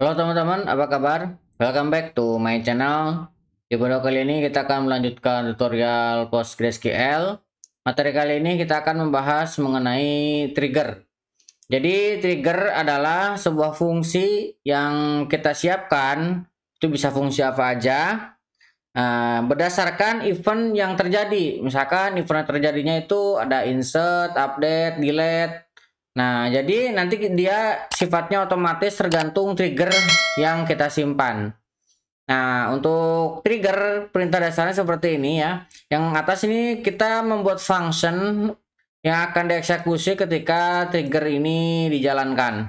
Halo teman-teman, apa kabar? Welcome back to my channel. Di video kali ini kita akan melanjutkan tutorial PostgreSQL. Materi kali ini kita akan membahas mengenai trigger. Jadi trigger adalah sebuah fungsi yang kita siapkan, itu bisa fungsi apa aja, berdasarkan event yang terjadi. Misalkan event yang terjadinya itu ada insert, update, delete. Nah, jadi nanti dia sifatnya otomatis tergantung trigger yang kita simpan. Nah, untuk trigger perintah dasarnya seperti ini ya. Yang atas ini kita membuat function yang akan dieksekusi ketika trigger ini dijalankan.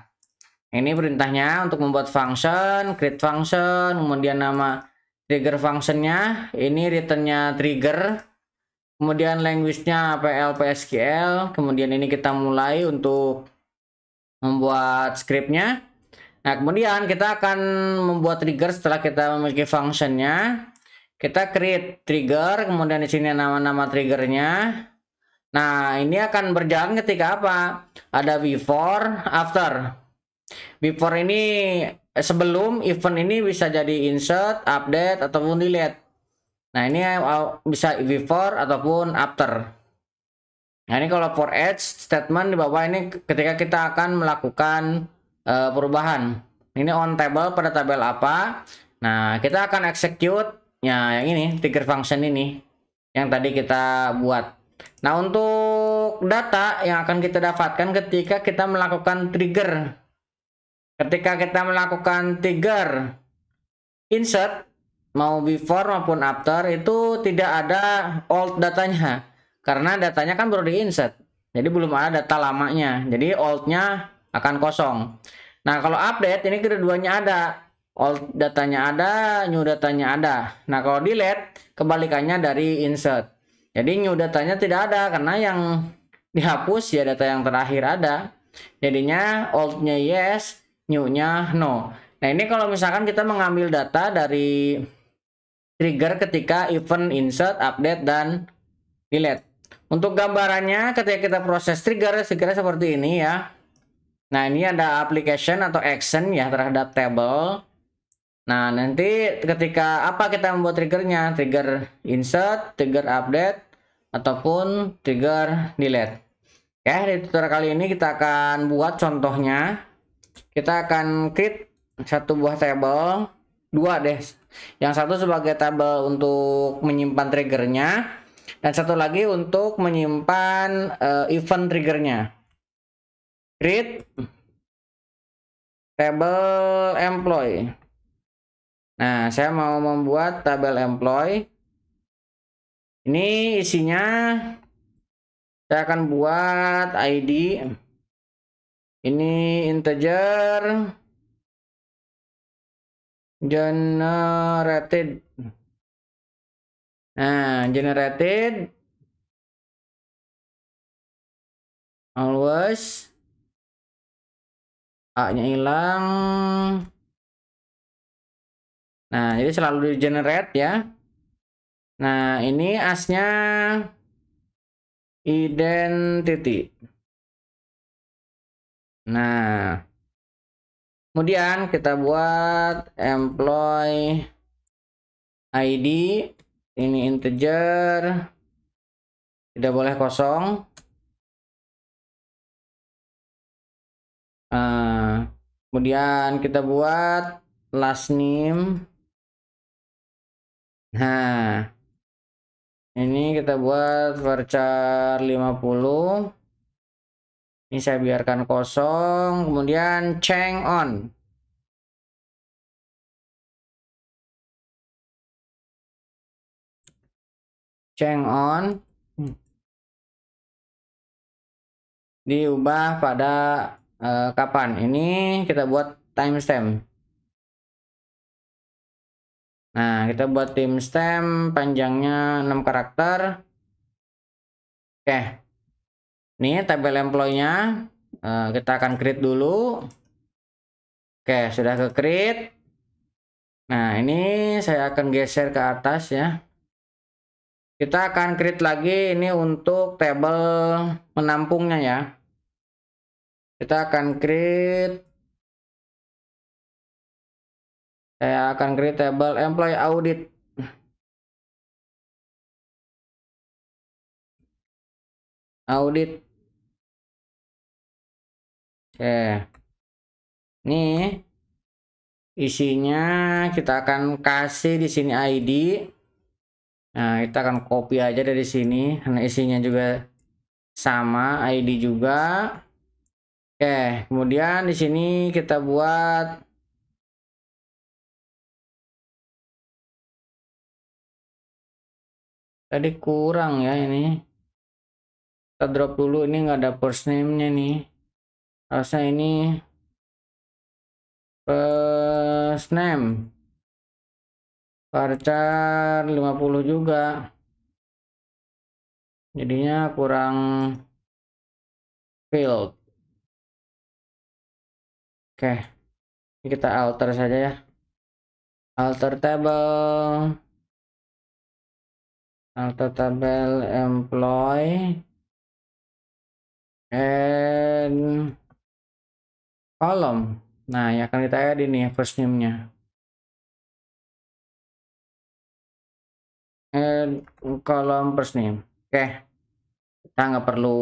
Ini perintahnya untuk membuat function, create function, kemudian nama trigger functionnya, ini returnnya trigger, kemudian language-nya PL PSQL, kemudian ini kita mulai untuk membuat scriptnya. Nah, kemudian kita akan membuat trigger setelah kita memiliki functionnya. Kita create trigger, kemudian di sini nama-nama triggernya. Nah, ini akan berjalan ketika apa? Ada before, after. Before ini sebelum event ini bisa jadi insert, update, ataupun delete. Nah, ini bisa before ataupun after. Nah, ini kalau for each statement di bawah ini ketika kita akan melakukan perubahan. Ini on table pada tabel apa? Nah, kita akan execute ya yang ini trigger function ini yang tadi kita buat. Nah, untuk data yang akan kita dapatkan ketika kita melakukan trigger. Ketika kita melakukan trigger insert mau before maupun after itu tidak ada old datanya. Karena datanya kan baru di insert. Jadi belum ada data lamanya. Jadi old-nya akan kosong. Nah, kalau update ini keduanya ada. Old datanya ada, new datanya ada. Nah, kalau delete kebalikannya dari insert. Jadi new datanya tidak ada karena yang dihapus ya data yang terakhir ada. Jadinya old-nya yes, new-nya no. Nah, ini kalau misalkan kita mengambil data dari trigger ketika event insert, update, dan delete. Untuk gambarannya ketika kita proses trigger sekiranya seperti ini ya. Nah, ini ada application atau action ya terhadap table. Nah, nanti ketika apa kita membuat triggernya? Trigger insert, trigger update, ataupun trigger delete. Oke, di tutorial kali ini kita akan buat contohnya. Kita akan create satu buah table, dua deh. Yang satu sebagai tabel untuk menyimpan triggernya, dan satu lagi untuk menyimpan event triggernya. Create table employee. Nah, saya mau membuat tabel employee. Ini isinya saya akan buat ID. Ini integer generated. Nah, generated always A-nya hilang. Nah, jadi selalu di generate ya. Nah, ini as-nya identity. Nah, kemudian kita buat employee ID. Ini integer. Tidak boleh kosong. Kemudian kita buat last name. Nah, ini kita buat varchar 50. Ini saya biarkan kosong. Kemudian change on. Change on. Diubah pada kapan. Ini kita buat timestamp. Nah, kita buat timestamp panjangnya 6 karakter. Oke. Ini tabel employee-nya. Kita akan create dulu. Oke, sudah ke create. Nah, ini saya akan geser ke atas ya. Kita akan create lagi ini untuk tabel menampungnya ya. Kita akan create Saya akan create table employee audit. Audit. Oke. Nih isinya kita akan kasih di sini ID. Nah, kita akan copy aja dari sini karena isinya juga sama, ID juga. Oke, kemudian di sini kita buat tadi kurang ya ini. Kita drop dulu, ini nggak ada first name-nya nih. Harusnya ini first name. Varchar 50 juga. Jadinya kurang field. Oke, ini kita alter saja ya. Alter table. Alter table employee. And column. Nah, yang akan kita add ini first name-nya. And column first name. Oke. Kita nggak perlu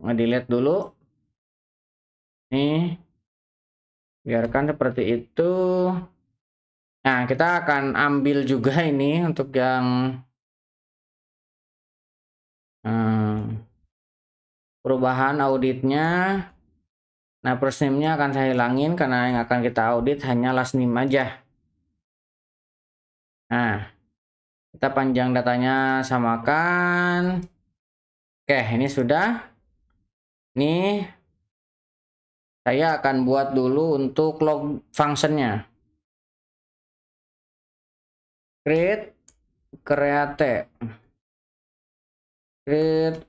nge-delete dulu. Nih. Biarkan seperti itu. Nah, kita akan ambil juga ini untuk yang perubahan auditnya. Nah, first name-nya akan saya hilangin karena yang akan kita audit hanya last name aja. Nah, kita panjang datanya samakan. Oke, ini sudah. Nih, saya akan buat dulu untuk log functionnya. Create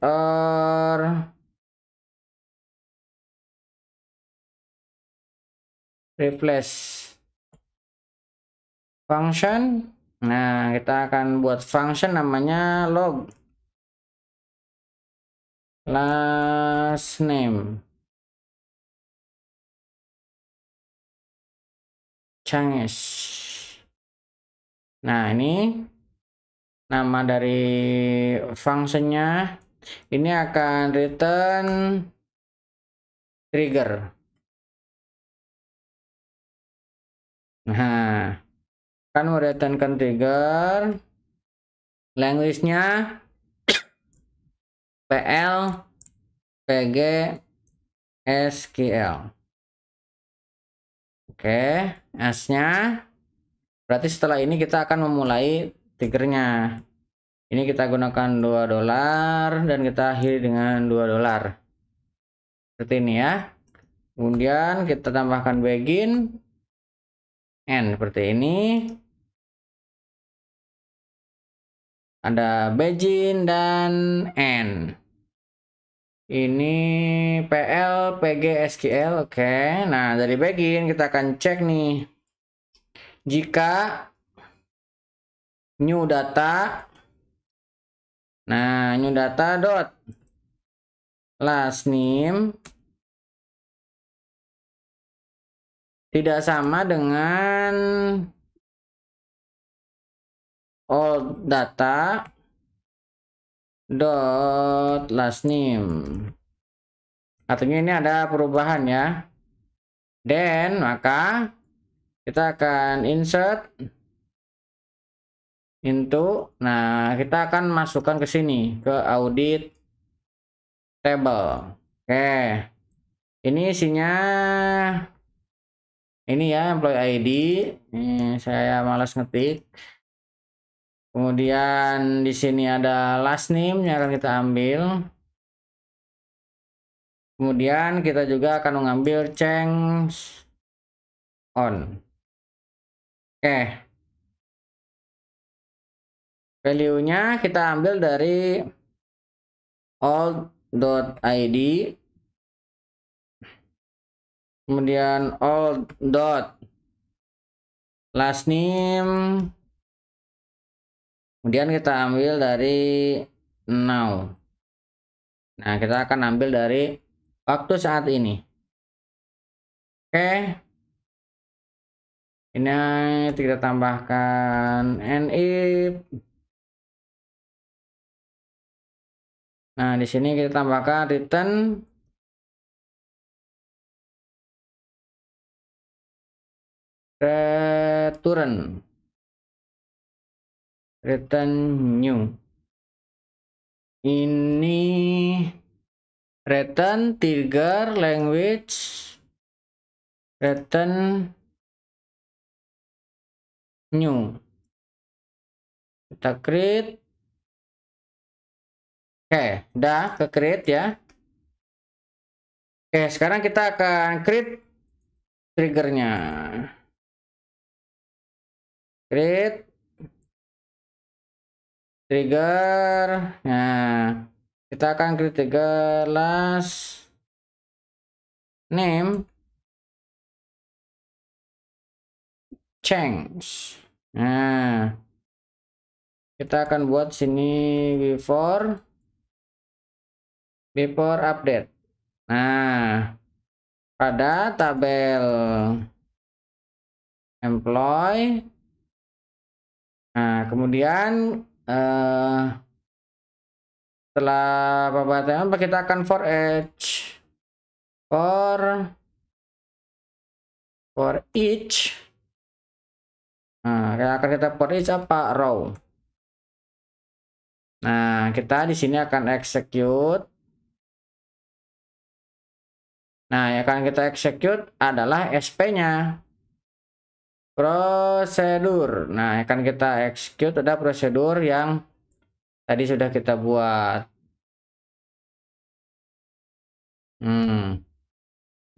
or replace function. Nah, kita akan buat function namanya log last name change. Nah, ini nama dari functionnya. Ini akan return trigger. Nah, kan mereturnkan trigger. Language-nya PL, PG, SQL. Oke, S-nya. Berarti setelah ini kita akan memulai triggernya. Ini kita gunakan $2 dan kita akhiri dengan $2. Seperti ini ya. Kemudian kita tambahkan begin end seperti ini. Ada begin dan end. Ini PL, PG, SQL. Oke. Nah, dari begin kita akan cek nih. Jika new data. Nah, new data dot last name tidak sama dengan old data dot last name. Artinya ini ada perubahan ya. Dan maka kita akan insert into. Nah, kita akan masukkan ke sini ke audit table. Oke. Ini isinya ini ya employee ID. Ini saya malas ngetik. Kemudian di sini ada last name yang akan kita ambil. Kemudian kita juga akan mengambil change on. Oke. Value-nya kita ambil dari old.id. Kemudian old.last name. Kemudian kita ambil dari now. Nah, kita akan ambil dari waktu saat ini. Oke. Ini kita tambahkan if. Nah, di sini kita tambahkan return return new. Ini return trigger language return new. Kita create. Oke, udah ke create ya. Oke, sekarang kita akan create triggernya. Create trigger. Nah, kita akan create trigger last name change. Nah, kita akan buat sini before update. Nah, pada tabel employee. Nah, kemudian setelah pembatasan kita akan for each. Nah, akan kita for each apa row. Nah, kita di sini akan execute. Nah, yang akan kita execute adalah SP-nya. Prosedur. Nah, yang akan kita execute ada prosedur yang tadi sudah kita buat.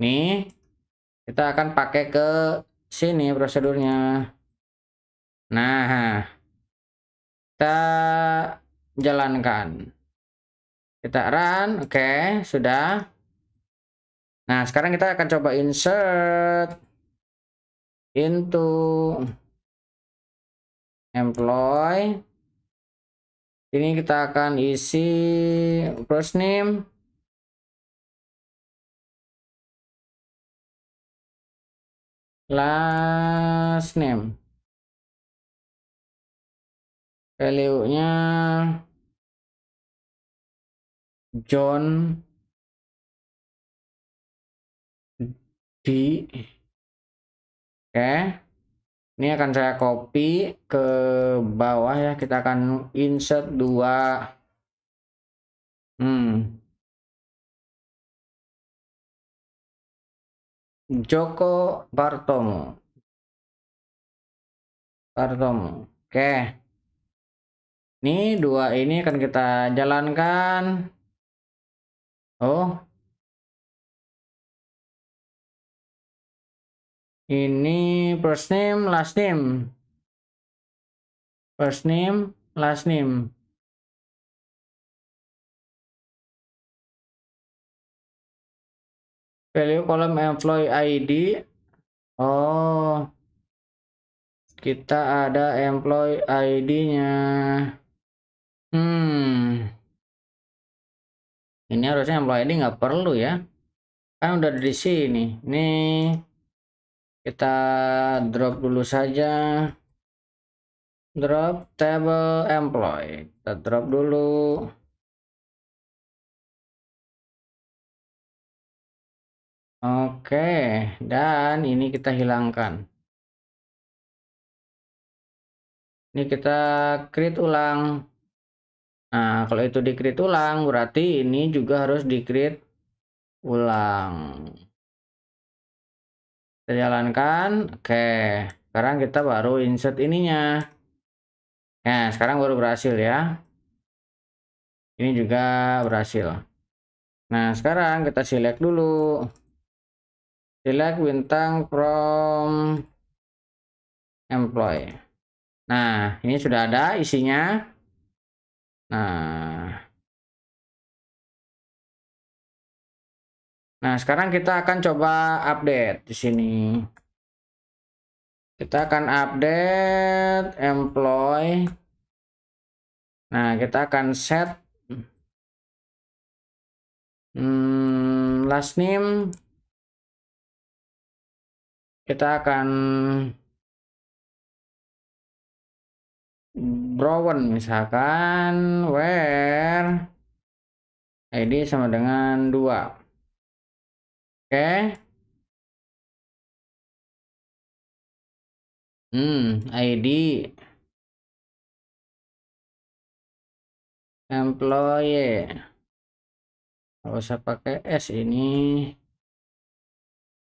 Nih, kita akan pakai ke sini prosedurnya. Nah, kita jalankan. Kita run, oke, sudah. Nah, sekarang kita akan coba insert into employee. Ini kita akan isi first name, last name, value-nya John D. Oke, ini akan saya copy ke bawah ya. Kita akan insert 2. Joko Bartomo. Oke, ini 2 ini akan kita jalankan. Oh, ini first name, last name. First name, last name. Value column employee ID. Oh, kita ada employee ID-nya. Ini harusnya employee ID nggak perlu ya. Kan udah di sini. Nih, kita drop dulu saja. Drop table employee. Kita drop dulu. Oke, dan ini kita hilangkan. Ini kita create ulang. Nah, kalau itu di create ulang, berarti ini juga harus di create ulang. Kita jalankan. Oke, sekarang kita baru insert ininya. Nah, sekarang baru berhasil ya. Ini juga berhasil. Nah, sekarang kita select dulu. Select bintang from employee. Nah, ini sudah ada isinya. Nah, sekarang kita akan coba update di sini. Kita akan update employee. Nah, kita akan set last name. Kita akan brown misalkan where ID sama dengan 2. Oke. ID employee. Nggak usah pakai S ini.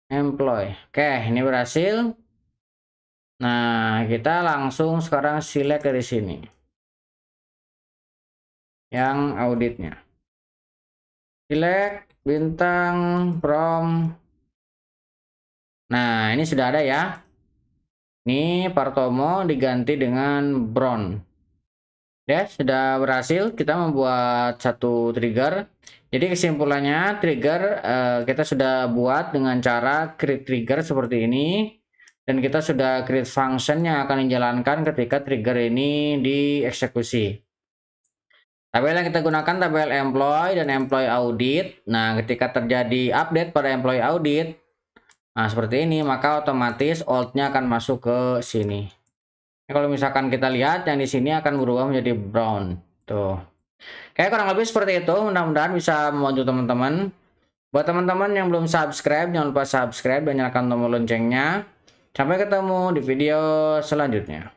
Employee. Oke, ini berhasil. Nah, kita langsung sekarang select dari sini. Yang auditnya. Select bintang from. Nah, ini sudah ada ya. Ini Partomo diganti dengan Brown. Ya, sudah berhasil kita membuat satu trigger. Jadi kesimpulannya trigger kita sudah buat dengan cara create trigger seperti ini. Dan kita sudah create function yang akan dijalankan ketika trigger ini dieksekusi. Tabel yang kita gunakan tabel employee dan employee audit. Nah, ketika terjadi update pada employee audit, nah seperti ini, maka otomatis old-nya akan masuk ke sini. Kalau misalkan kita lihat yang di sini akan berubah menjadi brown. Tuh. Kayak kurang lebih seperti itu. Mudah-mudahan bisa membantu teman-teman. Buat teman-teman yang belum subscribe, jangan lupa subscribe dan nyalakan tombol loncengnya. Sampai ketemu di video selanjutnya.